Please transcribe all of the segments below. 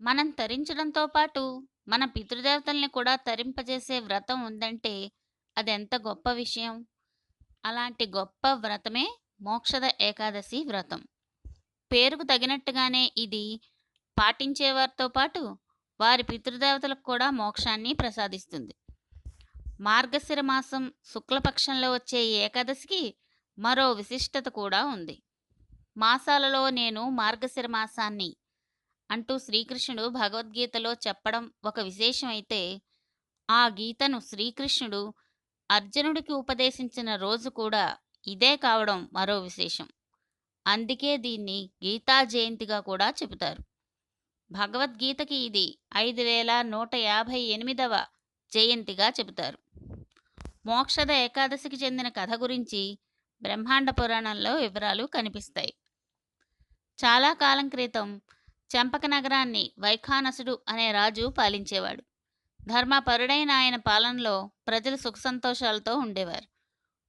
మనం తరించడంతో పాటు మన పితృదేవతల్ని కూడా తరింపజేసే వ్రతం ఉందంటే అదెంత గొప్ప విషయం. అలాంటి గొప్ప వ్రతమే మోక్షద ఏకాదశి వ్రతం. పేరుకు తగినట్టుగానే ఇది పాటించేవారితో పాటు వారి పితృదేవతలకు కూడా మోక్షాన్ని ప్రసాదిస్తుంది. మార్గశిర మాసం శుక్లపక్షంలో వచ్చే ఈ ఏకాదశికి మరో విశిష్టత కూడా ఉంది. మాసాలలో నేను మార్గశిర మాసాన్ని అంటూ శ్రీకృష్ణుడు భగవద్గీతలో చెప్పడం ఒక విశేషమైతే, ఆ గీతను శ్రీకృష్ణుడు అర్జునుడికి ఉపదేశించిన రోజు కూడా ఇదే కావడం మరో విశేషం. అందుకే దీన్ని గీతా జయంతిగా కూడా చెబుతారు. భగవద్గీతకి ఇది 5158వ జయంతిగా చెబుతారు. మోక్షద ఏకాదశికి చెందిన కథ గురించి బ్రహ్మాండ పురాణంలో వివరాలు కనిపిస్తాయి. చాలా కాలం క్రితం చంపక నగరాన్ని వైఖానసుడు అనే రాజు పాలించేవాడు. ధర్మపరుడైన ఆయన పాలనలో ప్రజలు సుఖ సంతోషాలతో ఉండేవారు.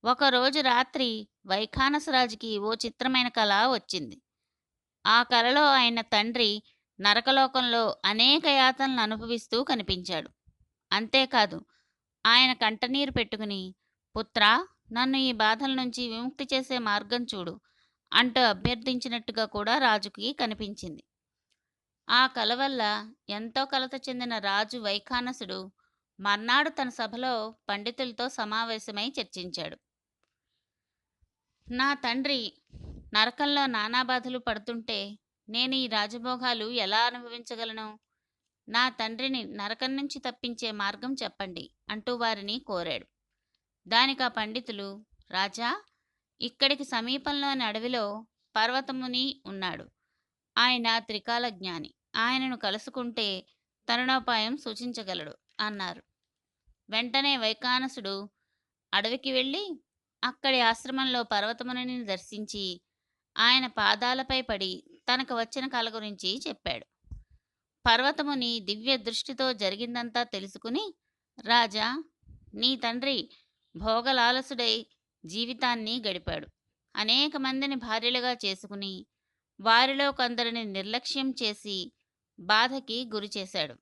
ఒకరోజు రాత్రి వైఖానసరాజుకి ఓ చిత్రమైన కల వచ్చింది. ఆ కలలో ఆయన తండ్రి నరకలోకంలో అనేక యాతనలు అనుభవిస్తూ కనిపించాడు. అంతేకాదు, ఆయన కంటనీరు పెట్టుకుని, పుత్రా, నన్ను ఈ బాధల నుంచి విముక్తి చేసే మార్గం చూడు అంటూ అభ్యర్థించినట్టుగా కూడా రాజుకి కనిపించింది. ఆ కల వల్ల ఎంతో కలత చెందిన రాజు వైఖానసుడు మర్నాడు తన సభలో పండితులతో సమావేశమై చర్చించాడు. నా తండ్రి నరకంలో నానా బాధలు పడుతుంటే నేను ఈ రాజభోగాలు ఎలా అనుభవించగలను? నా తండ్రిని నరకం నుంచి తప్పించే మార్గం చెప్పండి అంటూ వారిని కోరాడు. దానికి ఆ పండితులు, రాజా, ఇక్కడికి సమీపంలోని అడవిలో పర్వతముని ఉన్నాడు. ఆయన త్రికాల జ్ఞాని. ఆయనను కలుసుకుంటే తరుణోపాయం సూచించగలడు అన్నారు. వెంటనే వైఖానసుడు అడవికి వెళ్ళి అక్కడి ఆశ్రమంలో పర్వతమునిని దర్శించి ఆయన పాదాలపై పడి తనకు వచ్చిన కల గురించి చెప్పాడు. పర్వతముని దివ్య దృష్టితో జరిగిందంతా తెలుసుకుని, రాజా, నీ తండ్రి భోగలాలసుడై జీవితాన్ని గడిపాడు. అనేక మందిని భార్యలుగా చేసుకుని వారిలో కొందరిని నిర్లక్ష్యం చేసి బాధకి గురి చేశాడు.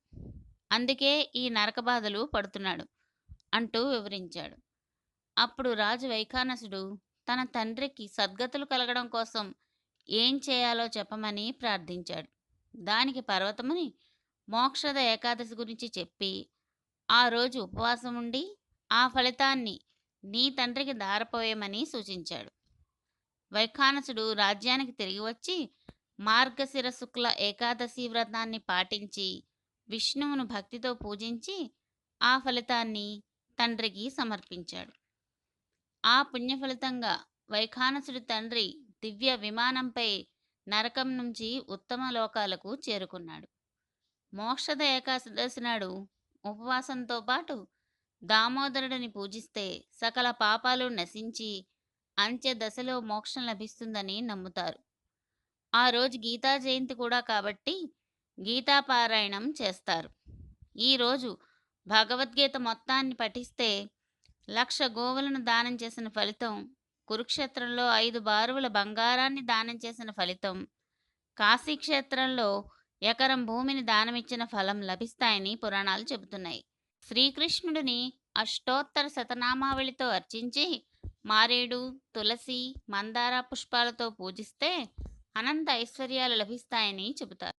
అందుకే ఈ నరక బాధలు పడుతున్నాడు అంటూ వివరించాడు. అప్పుడు రాజు వైఖానసుడు తన తండ్రికి సద్గతులు కలగడం కోసం ఏం చేయాలో చెప్పమని ప్రార్థించాడు. దానికి పర్వతముని మోక్షద ఏకాదశి గురించి చెప్పి ఆ రోజు ఉపవాసం ఉండి ఆ ఫలితాన్ని నీ తండ్రికి దారపోయమని సూచించాడు. వైఖానసుడు రాజ్యానికి తిరిగి వచ్చి మార్గశిర శుక్ల ఏకాదశి వ్రతాన్ని పాటించి విష్ణువును భక్తితో పూజించి ఆ ఫలితాన్ని తండ్రికి సమర్పించాడు. ఆ పుణ్య ఫలితంగా వైఖానసుడి తండ్రి దివ్య విమానంపై నరకం నుంచి ఉత్తమ లోకాలకు చేరుకున్నాడు. మోక్షద ఏకాదశి నాడు ఉపవాసంతో పాటు దామోదరుడిని పూజిస్తే సకల పాపాలు నశించి అంత్య దశలో మోక్షం లభిస్తుందని నమ్ముతారు. ఆ రోజు గీతా జయంతి కూడా కాబట్టి గీతాపారాయణం చేస్తారు. ఈరోజు భగవద్గీత మొత్తాన్ని పఠిస్తే 1,00,000 గోవులను దానం చేసిన ఫలితం, కురుక్షేత్రంలో 5 బారువుల బంగారాన్ని దానం చేసిన ఫలితం, కాశీక్షేత్రంలో ఎకరం భూమిని దానమిచ్చిన ఫలం లభిస్తాయని పురాణాలు చెబుతున్నాయి. శ్రీకృష్ణుడిని అష్టోత్తర శతనామావళితో అర్చించి మారేడు, తులసి, మందార పుష్పాలతో పూజిస్తే అనంత ఐశ్వర్యాలు లభిస్తాయని చెబుతారు.